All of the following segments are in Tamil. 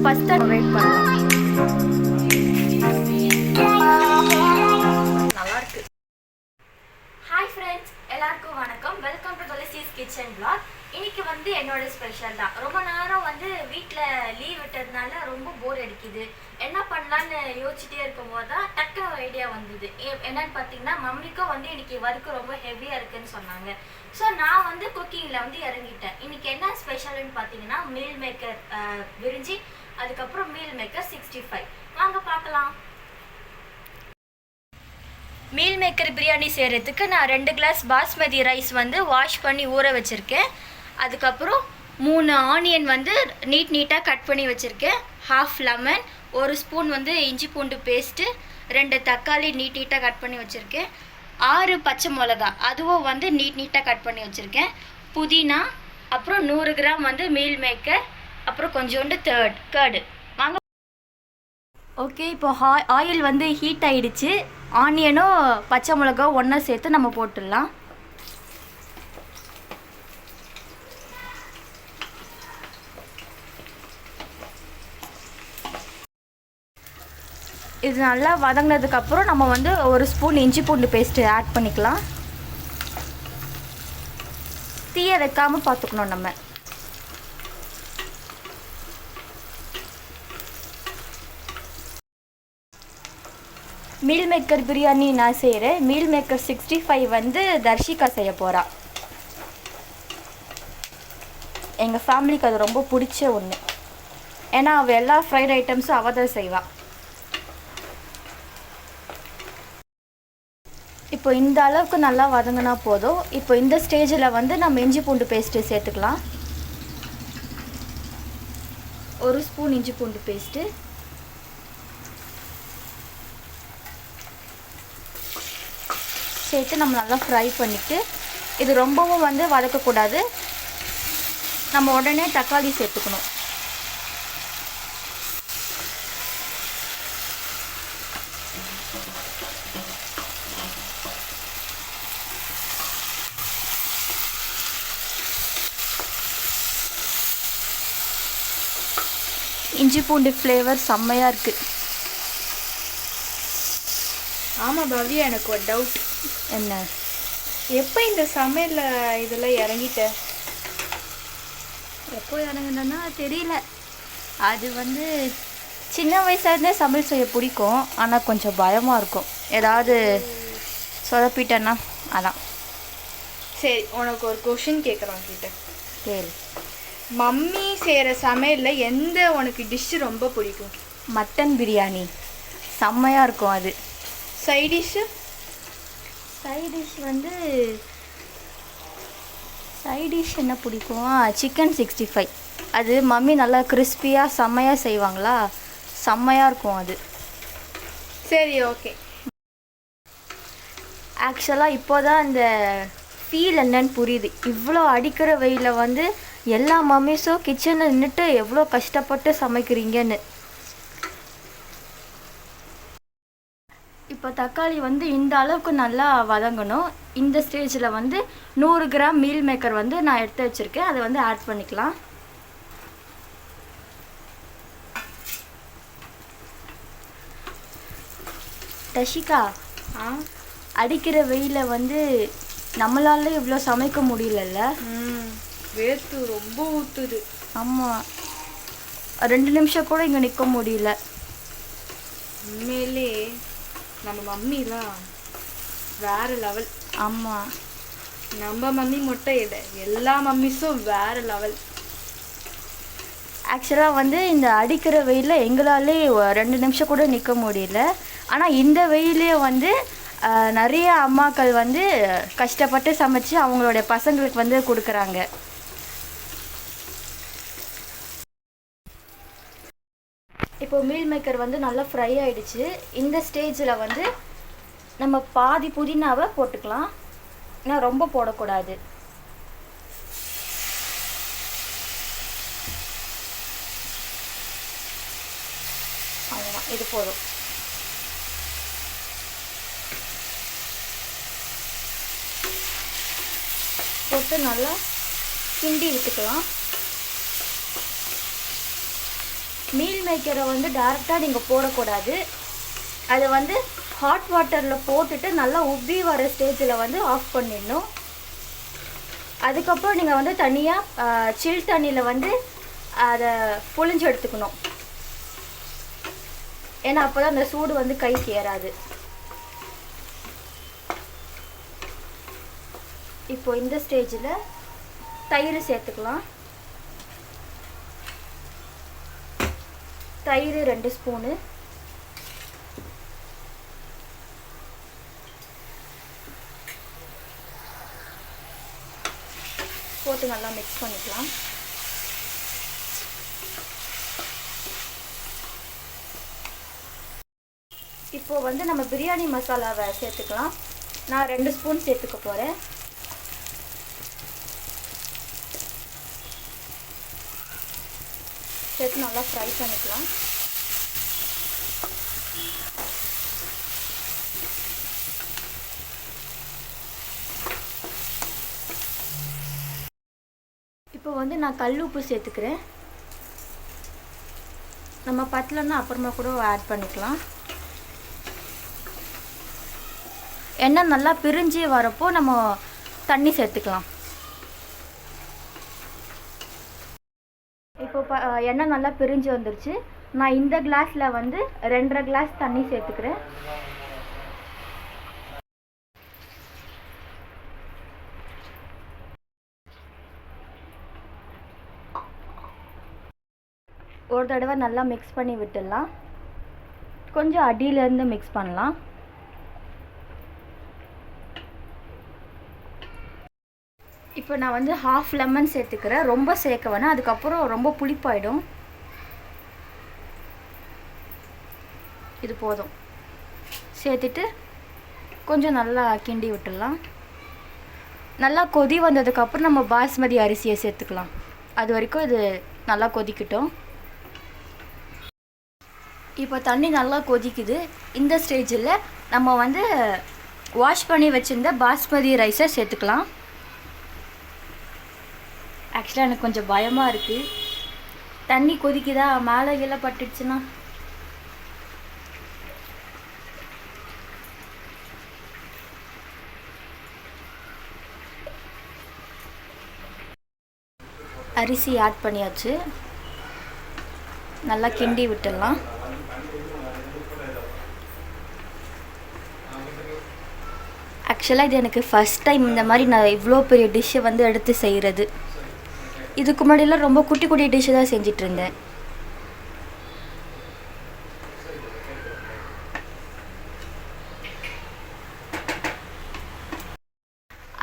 ஃபர்ஸ்ட் வெயிட் பண்ணலாம். நல்லா இருக்கு. ஹாய் ஃப்ரெண்ட்ஸ், எல்லாருக்கும் வணக்கம். Welcome to Tulasi's kitchen vlog. இன்னைக்கு வந்து என்னோட ஸ்பெஷல் தான். ரொம்ப நேரம் வந்து வீட்டில் லீவ் விட்டதுனால ரொம்ப போர் அடிக்குது. என்ன பண்ணலான்னு யோசிச்சுட்டே இருக்கும்போது தான் டக்குனு ஒரு ஐடியா வந்தது. என்னன்னு பார்த்தீங்கன்னா, மம்மிக்கும் வந்து இன்னைக்கு ஒர்க்கு ரொம்ப ஹெவியாக இருக்குன்னு சொன்னாங்க. ஸோ நான் வந்து குக்கிங்கில் வந்து இறங்கிட்டேன். இன்னைக்கு என்ன ஸ்பெஷல்னு பார்த்தீங்கன்னா, மீல் மேக்கர் விரிஞ்சி, அதுக்கப்புறம் மீல் மேக்கர் 65. வாங்க பார்க்கலாம். மீல் மேக்கர் பிரியாணி செய்கிறதுக்கு நான் 2 கிளாஸ் பாஸ்மதி ரைஸ் வந்து வாஷ் பண்ணி ஊற வச்சுருக்கேன். அதுக்கப்புறம் 3 ஆனியன் வந்து நீட்டாக கட் பண்ணி வச்சுருக்கேன். 1/2 லெமன், 1 ஸ்பூன் வந்து இஞ்சி பூண்டு பேஸ்ட்டு, 2 தக்காளி நீட்டாக கட் பண்ணி வச்சுருக்கேன். 6 பச்சை மிளகா, அதுவும் வந்து நீட்டாக கட் பண்ணி வச்சுருக்கேன். புதினா, அப்புறம் 100 கிராம் வந்து மீல் மேக்கர், அப்புறம் கொஞ்சோண்டு கர்டு. வாங்க. ஓகே, இப்போ ஆயில் வந்து ஹீட் ஆகிடுச்சு. ஆனியனும் பச்சை மிளகாவும் ஒன்றா சேர்த்து நம்ம போட்டுடலாம். இது நல்லா வதங்கினதுக்கப்புறம் நம்ம வந்து 1 ஸ்பூன் இஞ்சி பூண்டு பேஸ்ட்டு ஆட் பண்ணிக்கலாம். தீயை வைக்காமல் பார்த்துக்கணும் நம்ம. மீல் மேக்கர் பிரியாணி நான் செய்கிறேன். மீல் மேக்கர் 65 வந்து தர்ஷிகா செய்ய போகிறா. எங்கள் ஃபேமிலிக்கு அது ரொம்ப பிடிச்ச ஒன்று. ஏன்னா அவள் எல்லா ஃப்ரைட் ஐட்டம்ஸும் அவள் தான் செய்வாள். இப்போ இந்த அளவுக்கு நல்லா வதங்கினா போதும். இப்போ இந்த ஸ்டேஜில் வந்து நம்ம இஞ்சி பூண்டு பேஸ்ட்டு சேர்த்துக்கலாம். 1 ஸ்பூன் இஞ்சி பூண்டு பேஸ்ட்டு, சேர்த்து நம்ம நல்லா ஃப்ரை பண்ணிவிட்டு, இது ரொம்பவும் வந்து வதக்கக்கூடாது. நம்ம உடனே தக்காளி சேர்த்துக்கணும். இஞ்சி பூண்டு ஃப்ளேவர் செம்மையாக இருக்குது. ஆமாம் பவ்யா, எனக்கு ஒரு டவுட். என்ன? எப்போ இந்த சமையலில் இதெல்லாம் இறங்கிட்ட? எப்போ இறங்கினா தெரியல. அது வந்து சின்ன வயசுலேருந்தே சமையல் செய்ய பிடிக்கும். ஆனால் கொஞ்சம் பயமாக இருக்கும், ஏதாவது சொதப்பிட்டேன்னா. அதான். சரி, உனக்கு ஒரு கொஷின் கேட்குறோம் கிட்ட. கேளு. மம்மி செய்கிற சமையலில் எந்த உனக்கு டிஷ்ஷு ரொம்ப பிடிக்கும்? மட்டன் பிரியாணி செம்மையாக இருக்கும். அது சைடிஷ்ஷு? சைடிஷ் வந்து சைடிஷ் என்ன பிடிக்கும்? சிக்கன் 65. அது மம்மி நல்லா கிறிஸ்பியாக செம்மையாக செய்வாங்களா, செம்மையாக இருக்கும் அது. சரி, ஓகே. ஆக்சுவலாக இப்போ தான் இந்த ஃபீல் என்னன்னு புரியுது. இவ்வளோ அடிக்கிற வெயிலில் வந்து எல்லா மம்மிஸும் கிச்சனில் நின்றுட்டு எவ்வளோ கஷ்டப்பட்டு சமைக்கிறீங்கன்னு. இப்போ தக்காளி வந்து இந்த அளவுக்கு நல்லா வதங்கணும். இந்த ஸ்டேஜில் வந்து 100 கிராம் மீல் மேக்கர் வந்து நான் எடுத்து வச்சுருக்கேன். அதை வந்து ஆட் பண்ணிக்கலாம். தஷிகா, அடிக்கிற வெயிலில் வந்து நம்மளால இவ்வளோ சமைக்க முடியலல்ல? வேர்த்து ரொம்ப ஊற்றுது. ஆமாம், 2 நிமிஷம் கூட இங்கே நிற்க முடியல. உண்மையிலே நம்ம மம்மிலாம் வேறு லெவல். ஆமாம், நம்ம மம்மி மட்டும் இல்லை, எல்லா மம்மிஸும் வேறு லெவல். ஆக்சுவலாக வந்து இந்த அடிக்கிற வெயிலில் எங்களாலே 2 நிமிஷம் கூட நிற்க முடியல. ஆனால் இந்த வெயிலே வந்து நிறைய அம்மாக்கள் வந்து கஷ்டப்பட்டு சமைச்சு அவங்களுடைய பசங்களுக்கு வந்து கொடுக்குறாங்க. இப்போ மீல் மேக்கர் வந்து நல்லா ஃப்ரை ஆகிடுச்சு. இந்த ஸ்டேஜில் வந்து நம்ம பாதி புதினாவை போட்டுக்கலாம். ஏன்னா ரொம்ப போடக்கூடாது. அவ்வளோதான், இது போதும். போட்டு நல்லா கிண்டி விட்டுக்கலாம். மீல் மேக்கரை வந்து டேரெக்டாக நீங்கள் போடக்கூடாது. அதை வந்து ஹாட் வாட்டரில் போட்டுட்டு நல்லா உப்பி வர ஸ்டேஜில் வந்து ஆஃப் பண்ணிடணும். அதுக்கப்புறம் நீங்கள் வந்து தனியாக சில் தண்ணியில் வந்து அதை புழிஞ்சு எடுத்துக்கணும். ஏன்னா அப்போ தான் அந்த சூடு வந்து கைக்கு ஏறாது. இப்போ இந்த ஸ்டேஜில் தயிர் சேர்த்துக்கலாம். தயிர் 2 ஸ்பூனு. போட்டு நல்லா மிக்ஸ் பண்ணிக்கலாம். இப்போது வந்து நம்ம பிரியாணி மசாலாவை சேர்த்துக்கலாம். நான் 2 ஸ்பூன் சேர்த்துக்க போகிறேன். சேர்த்து நல்லா ஃப்ரை பண்ணிக்கலாம். இப்போ வந்து நான் கல் உப்பு சேர்த்துக்கிறேன். நம்ம பத்தலன்னா அப்புறமா கூட ஆட் பண்ணிக்கலாம். எண்ணெய் நல்லா பிரிஞ்சு வரப்போ நம்ம தண்ணி சேர்த்துக்கலாம். இப்போ எண்ணெய் நல்லா பிரிஞ்சு வந்துருச்சு. நான் இந்த கிளாஸில் வந்து 2.5 கிளாஸ் தண்ணி சேர்த்துக்கிறேன். ஒரு தடவை நல்லா மிக்ஸ் பண்ணி விட்டுடலாம். கொஞ்சம் அடியிலேருந்து மிக்ஸ் பண்ணலாம். இப்போ நான் வந்து 1/2 லெமன் சேர்த்துக்கிறேன். ரொம்ப சேர்க்க வேணாம், அதுக்கப்புறம் ரொம்ப புளிப்பாயிடும். இது போதும். சேர்த்துட்டு கொஞ்சம் நல்லா கிண்டி விட்டுடலாம். நல்லா கொதி வந்ததுக்கப்புறம் நம்ம பாஸ்மதி அரிசியை சேர்த்துக்கலாம். அது வரைக்கும் இது நல்லா கொதிக்கட்டும். இப்போ தண்ணி நல்லா கொதிக்குது. இந்த ஸ்டேஜில் நம்ம வந்து வாஷ் பண்ணி வச்சுருந்த பாஸ்மதி ரைஸை சேர்த்துக்கலாம். ஆக்சுவலாக எனக்கு கொஞ்சம் பயமாக இருக்குது. தண்ணி கொதிக்குதா, மேலே கீழே பட்டுடுச்சுன்னா. அரிசி ஆட் பண்ணியாச்சு. நல்லா கிண்டி விட்டுடலாம். ஆக்சுவலாக இது எனக்கு ஃபஸ்ட் டைம் இந்த மாதிரி நான் இவ்வளோ பெரிய டிஷ்ஷை வந்து எடுத்து செய்கிறது. இதுக்கு முன்னாடியெல்லாம் ரொம்ப குட்டி குட்டி டிஷ்ஷு தான் செஞ்சிட்ருந்தேன்.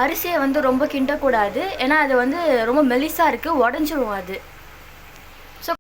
அரிசியை வந்து ரொம்ப கிண்டக்கூடாது, ஏன்னா அது வந்து ரொம்ப மெலிசாக இருக்குது, உடஞ்சிரும் அது. ஸோ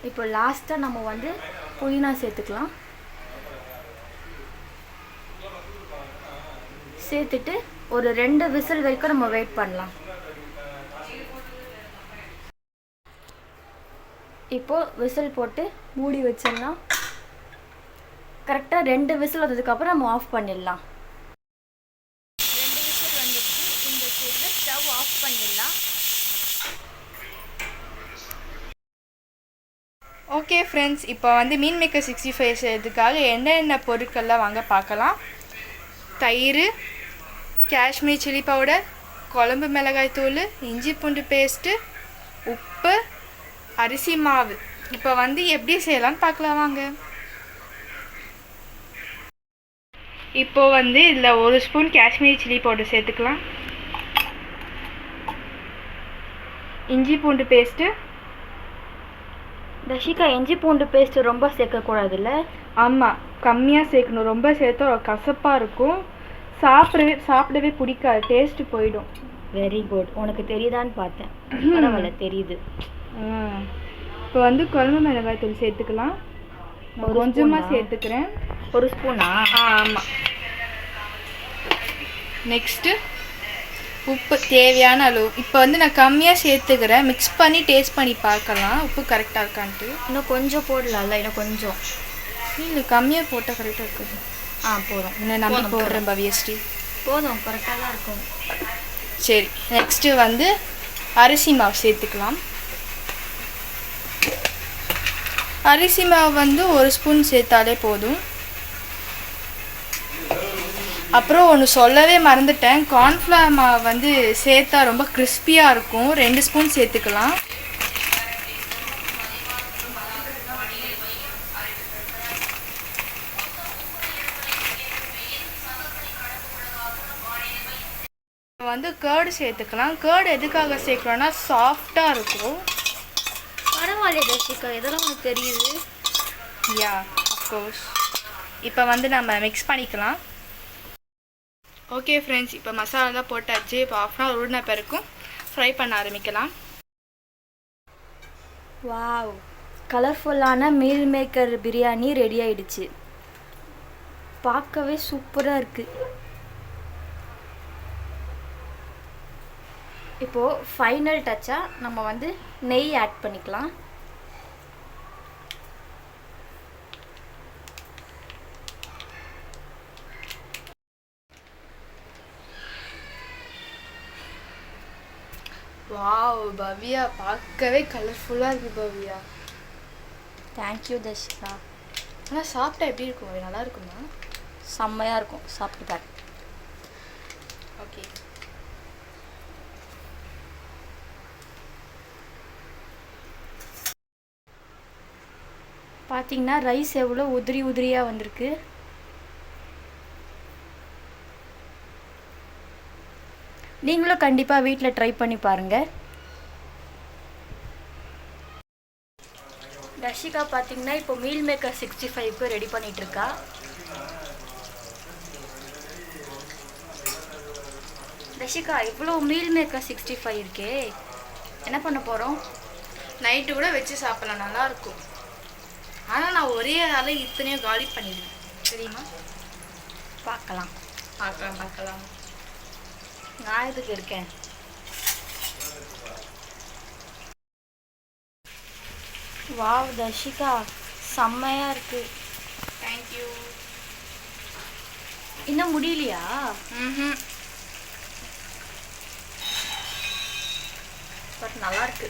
இப்போ லாஸ்ட்டாக நம்ம வந்து புதினா சேர்த்துக்கலாம். சேர்த்துட்டு ஒரு 2 விசில் வரைக்கும் நம்ம வெயிட் பண்ணலாம். இப்போது விசில் போட்டு மூடி வச்சிடலாம். கரெக்டாக 2 விசில் வந்ததுக்கப்புறம் நம்ம ஆஃப் பண்ணிடலாம். 2 விசில் வந்துட்டு இந்த ஸ்டேஜில் ஸ்டவ் ஆஃப் பண்ணிடலாம். ஓகே ஃப்ரெண்ட்ஸ், இப்போ வந்து மீன் மேக்கர் 65 செய்யறதுக்காக என்னென்ன பொருட்கள்லாம் வாங்க பார்க்கலாம். தயிர், காஷ்மீர் சில்லி பவுடர், குழம்பு மிளகாய் தூள், இஞ்சி பூண்டு பேஸ்ட்டு, உப்பு, அரிசி மாவு. இப்போ வந்து எப்படி செய்யலான்னு பார்க்கலாம் வாங்க. இப்போ வந்து இதில் 1 ஸ்பூன் காஷ்மீரி சில்லி பவுடர் சேர்த்துக்கலாம். இஞ்சி பூண்டு பேஸ்ட்டு. தஷிகா, இஞ்சி பூண்டு பேஸ்ட்டு ரொம்ப சேர்க்கக்கூடாதுல்ல? ஆமாம், கம்மியாக சேர்க்கணும். ரொம்ப சேர்த்தா கசப்பாக இருக்கும், சாப்பிடவே பிடிக்காது, டேஸ்ட்டு போயிடும். Very good. உனக்கு தெரியுதான்னு பார்த்தேன். பரவாயில்ல, தெரியுது. இப்போ வந்து குழம்பு மிளகாய் தூள் சேர்த்துக்கலாம். நான் கொஞ்சமாக சேர்த்துக்கிறேன். 1 ஸ்பூனா? ஆமாம். நெக்ஸ்ட்டு உப்பு தேவையான அளவு. இப்போ வந்து நான் கம்மியாக சேர்த்துக்கிறேன். மிக்ஸ் பண்ணி டேஸ்ட் பண்ணி பார்க்கலாம் உப்பு கரெக்டாக இருக்கான்ட்டு. இன்னும் கொஞ்சம் போடலாம்ல? இன்னும் கொஞ்சம் இல்லை, கம்மியாக போட்டால் கரெக்டாக இருக்குது. போதும். இன்னும் நம்பி போடுறேன் பவியஸ்ரீ. போதும், கரெக்டாக தான் இருக்கும். சரி, நெக்ஸ்ட்டு வந்து அரிசி மாவு சேர்த்துக்கலாம். அரிசி மாவு வந்து 1 ஸ்பூன் சேர்த்தாலே போதும். அப்புறம் ஒன்று சொல்லவே மறந்துட்டேன், கார்ன்ஃப்ளவர் மாவு வந்து சேர்த்தா ரொம்ப கிறிஸ்பியாக இருக்கும். 2 ஸ்பூன் சேர்த்துக்கலாம். வந்து கேர்டு சேர்த்துக்கலாம். கேர்டு எதுக்காக சேர்க்குறோன்னா சாஃப்டாக இருக்கும். பரவாயில்ல தர்ஷிகா, இதெல்லாம் உனக்கு தெரியுது. Yeah of course. இப்போ வந்து நம்ம மிக்ஸ் பண்ணிக்கலாம். ஓகே ஃப்ரெண்ட்ஸ், இப்போ மசாலாலாம் போட்டாச்சு. இப்போ 1/2 hour ஊறின பிறக்கும் ஃப்ரை பண்ண ஆரம்பிக்கலாம். வாவ், கலர்ஃபுல்லான மீல் மேக்கர் பிரியாணி ரெடி ஆயிடுச்சு. பார்க்கவே சூப்பராக இருக்குது. இப்போது ஃபைனல் டச்சாக நம்ம வந்து நெய் ஆட் பண்ணிக்கலாம். வாவ் பவ்யா, பார்க்கவே கலர்ஃபுல்லாக இருக்குது பவ்யா. தேங்க்யூ தர்ஷிகா. ஆனால் சாப்பிட்டா எப்படி இருக்கும்? அது நல்லா இருக்குமா? செம்மையாக இருக்கும், சாப்பிட்டு பாரு. ஓகே. பார்த்தீங்கன்னா ரைஸ் எவ்வளோ உதிரி உதிரியாக வந்திருக்கு. நீங்களும் கண்டிப்பாக வீட்டில் ட்ரை பண்ணி பாருங்கள். தர்ஷிகா பார்த்தீங்கன்னா இப்போ மீல் மேக்கர் 65க்கு ரெடி பண்ணிகிட்ருக்கா. தர்ஷிகா, இவ்வளோ மீல் மேக்கர் 65 இருக்கே, என்ன பண்ண போகிறோம்? நைட்டு கூட வச்சு சாப்பிடலாம், நல்லாயிருக்கும். ஆனால் நான் ஒரே ஆள் இத்தனையும் காலி பண்ணிடுவேன், தெரியுமா? பார்க்கலாம் பார்க்கலாம் பார்க்கலாம். நான் எதுக்கு இருக்கேன்? வாவ் தர்ஷிகா, செம்மையாக இருக்குது. தேங்க்யூ. இன்னும் முடியலையா? ம். பட் நல்லா இருக்கு.